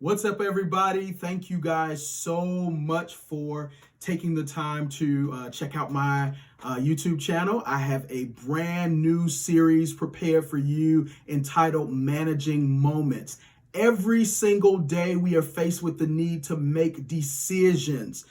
What's up, everybody? Thank you guys so much for taking the time to check out my YouTube channel. I have a brand new series prepared for you entitled Managing Moments. Every single day, we are faced with the need to make decisions.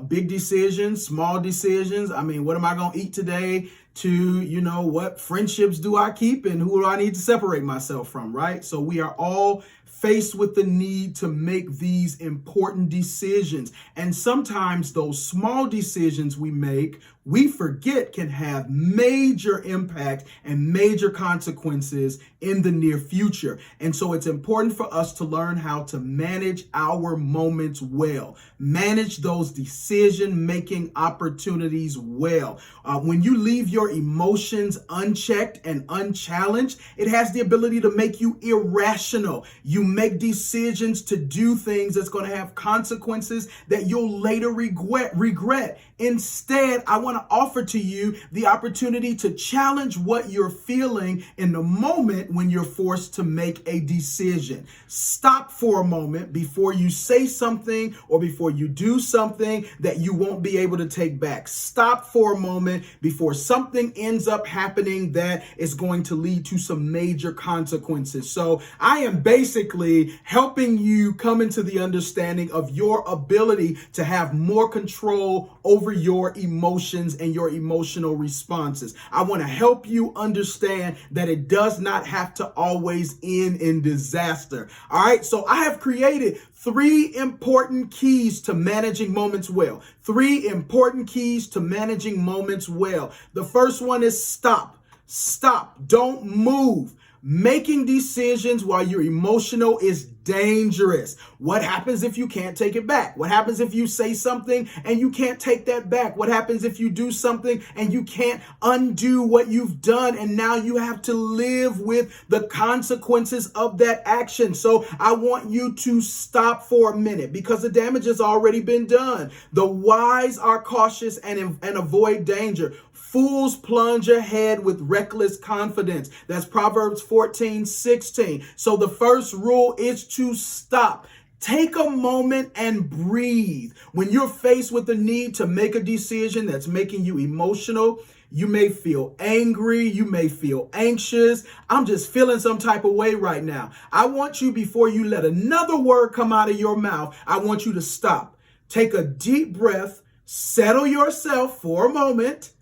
Big decisions, small decisions. I mean, what am I going to eat today? To, what friendships do I keep and who do I need to separate myself from, right? So we are all faced with the need to make these important decisions. And sometimes those small decisions we make, we forget can have major impact and major consequences in the near future. And so it's important for us to learn how to manage our moments well, manage those decision-making opportunities well. When you leave your emotions unchecked and unchallenged, it has the ability to make you irrational. You make decisions to do things that's going to have consequences that you'll later regret. Instead, I want to offer to you the opportunity to challenge what you're feeling in the moment when you're forced to make a decision. Stop for a moment before you say something or before you do something that you won't be able to take back. Stop for a moment before something ends up happening that is going to lead to some major consequences. So I am basically helping you come into the understanding of your ability to have more control over your emotions and your emotional responses. I want to help you understand that it does not have to always end in disaster. All right. So I have created 3 important keys to managing moments well. 3 important keys to managing moments well. The first one is stop. Stop. Don't move. Making decisions while you're emotional is dangerous. What happens if you can't take it back? What happens if you say something and you can't take that back? What happens if you do something and you can't undo what you've done and now you have to live with the consequences of that action? So I want you to stop for a minute because the damage has already been done. The wise are cautious and avoid danger. Fools plunge ahead with reckless confidence. That's Proverbs 14:16. So the first rule is to stop. Take a moment and breathe. When you're faced with the need to make a decision that's making you emotional, you may feel angry. You may feel anxious. I'm just feeling some type of way right now. I want you, before you let another word come out of your mouth, I want you to stop. Take a deep breath, settle yourself for a moment,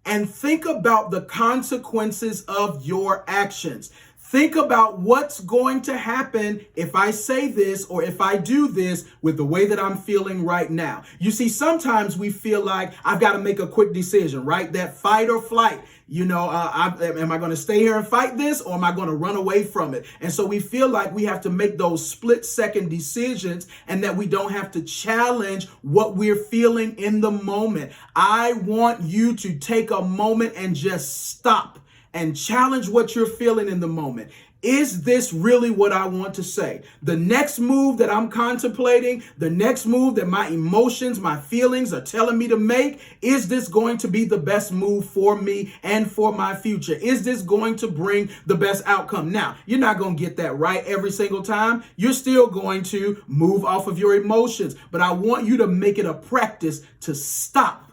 and think about the consequences of your actions. Think about what's going to happen if I say this or if I do this with the way that I'm feeling right now. You see, sometimes we feel like I've got to make a quick decision, right? That fight or flight. Am I going to stay here and fight this or am I going to run away from it? And so we feel like we have to make those split-second decisions and that we don't have to challenge what we're feeling in the moment. I want you to take a moment and just stop and challenge what you're feeling in the moment. Is this really what I want to say? The next move that I'm contemplating, the next move that my emotions, my feelings are telling me to make, is this going to be the best move for me and for my future? Is this going to bring the best outcome? Now, you're not going to get that right every single time. You're still going to move off of your emotions, but I want you to make it a practice to stop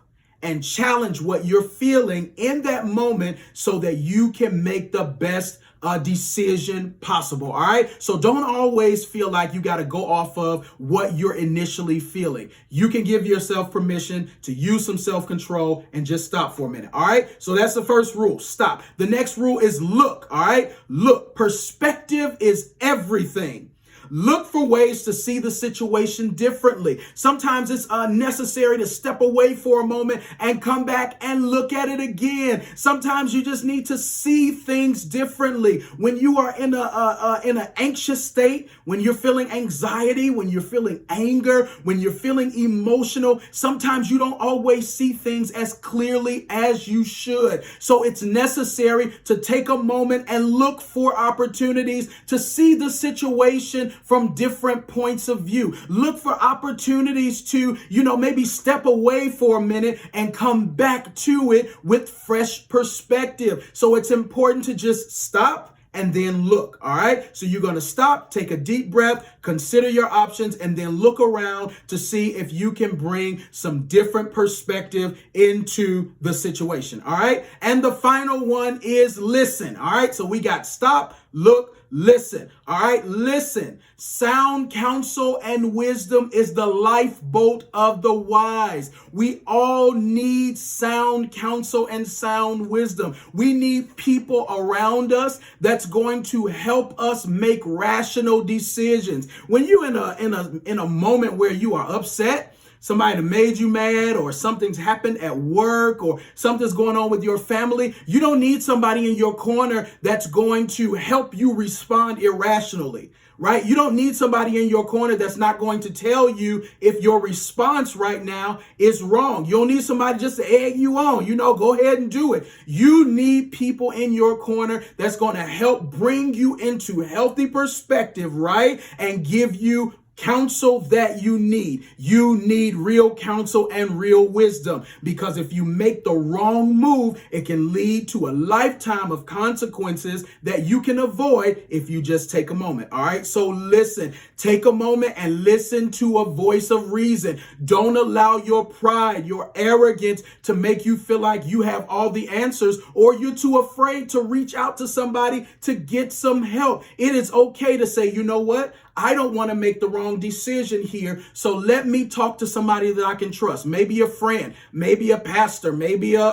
and challenge what you're feeling in that moment so that you can make the best decision possible. All right. So don't always feel like you got to go off of what you're initially feeling. You can give yourself permission to use some self-control and just stop for a minute. All right. So that's the first rule. Stop. The next rule is look. All right. Look, perspective is everything. Look for ways to see the situation differently. Sometimes it's necessary to step away for a moment and come back and look at it again. Sometimes you just need to see things differently. When you are in an anxious state, when you're feeling anxiety, when you're feeling anger, when you're feeling emotional, sometimes you don't always see things as clearly as you should. So it's necessary to take a moment and look for opportunities to see the situation from different points of view. Look for opportunities to, maybe step away for a minute and come back to it with fresh perspective. So it's important to just stop and then look. All right. So you're going to stop, take a deep breath, consider your options, and then look around to see if you can bring some different perspective into the situation. All right. And the final one is listen. All right. So we got stop, look, listen. All right. Listen. Sound counsel and wisdom is the lifeboat of the wise. We all need sound counsel and sound wisdom. We need people around us that's going to help us make rational decisions. When you're in a moment where you are upset, somebody made you mad, or something's happened at work, or something's going on with your family, you don't need somebody in your corner that's going to help you respond irrationally, right? You don't need somebody in your corner that's not going to tell you if your response right now is wrong. You don't need somebody just to egg you on, go ahead and do it. You need people in your corner that's going to help bring you into healthy perspective, right? And give you counsel that you need. You need real counsel and real wisdom, because if you make the wrong move, it can lead to a lifetime of consequences that you can avoid if you just take a moment. All right. So listen, take a moment and listen to a voice of reason. Don't allow your pride, your arrogance to make you feel like you have all the answers, or you're too afraid to reach out to somebody to get some help. It is okay to say, you know what? I don't want to make the wrong decision here, so let me talk to somebody that I can trust. Maybe a friend, maybe a pastor, maybe a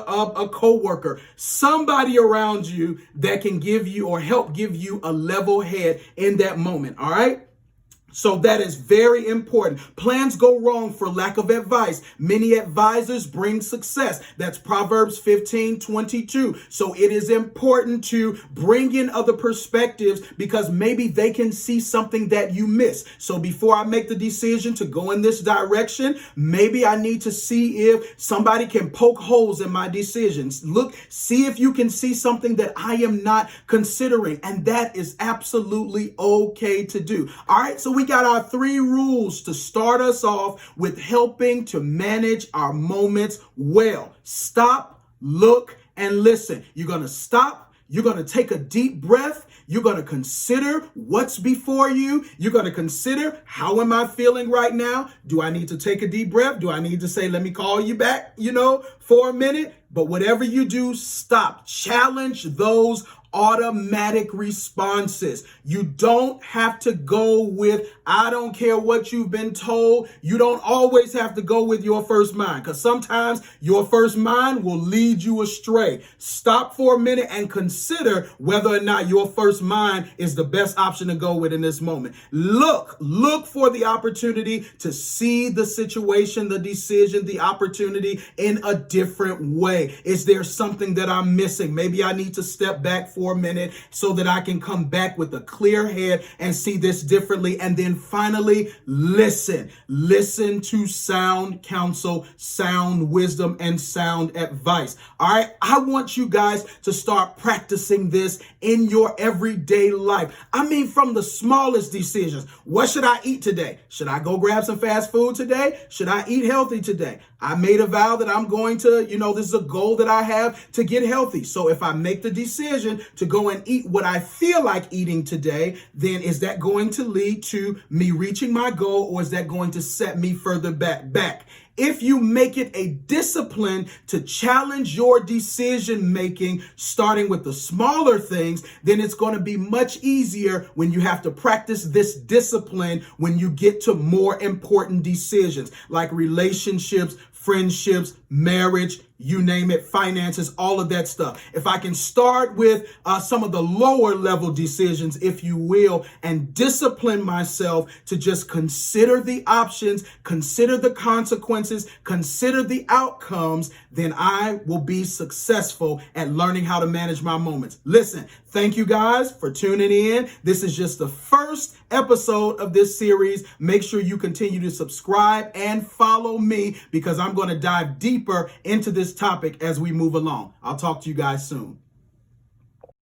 coworker, somebody around you that can give you or help give you a level head in that moment. All right. So that is very important. Plans go wrong for lack of advice. Many advisors bring success. That's Proverbs 15:22. So it is important to bring in other perspectives, because maybe they can see something that you miss. So before I make the decision to go in this direction, maybe I need to see if somebody can poke holes in my decisions. Look, see if you can see something that I am not considering. And that is absolutely okay to do. All right. So we got our 3 rules to start us off with helping to manage our moments well. Stop, look, and listen. You're going to stop. You're going to take a deep breath. You're going to consider what's before you. You're going to consider, how am I feeling right now? Do I need to take a deep breath? Do I need to say, let me call you back, for a minute? But whatever you do, stop. Challenge those automatic responses. You don't have to go with, I don't care what you've been told. You don't always have to go with your first mind, because sometimes your first mind will lead you astray. Stop for a minute and consider whether or not your first mind is the best option to go with in this moment. Look for the opportunity to see the situation, the decision, the opportunity in a different way. Is there something that I'm missing? Maybe I need to step back for a minute so that I can come back with a clear head and see this differently. And then finally, listen to sound counsel, sound wisdom, and sound advice. All right. I want you guys to start practicing this in your everyday life. I mean, from the smallest decisions. What should I eat today? Should I go grab some fast food today? Should I eat healthy today? I made a vow that I'm going to, this is a goal that I have to get healthy. So if I make the decision to go and eat what I feel like eating today, then is that going to lead to me reaching my goal, or is that going to set me further back? If you make it a discipline to challenge your decision making, starting with the smaller things, then it's going to be much easier when you have to practice this discipline when you get to more important decisions like relationships, friendships, marriage, you name it, finances, all of that stuff. If I can start with some of the lower level decisions, if you will, and discipline myself to just consider the options, consider the consequences, consider the outcomes, then I will be successful at learning how to manage my moments. Listen, thank you guys for tuning in. This is just the first episode of this series. Make sure you continue to subscribe and follow me, because I'm going to dive deeper into this topic as we move along. I'll talk to you guys soon.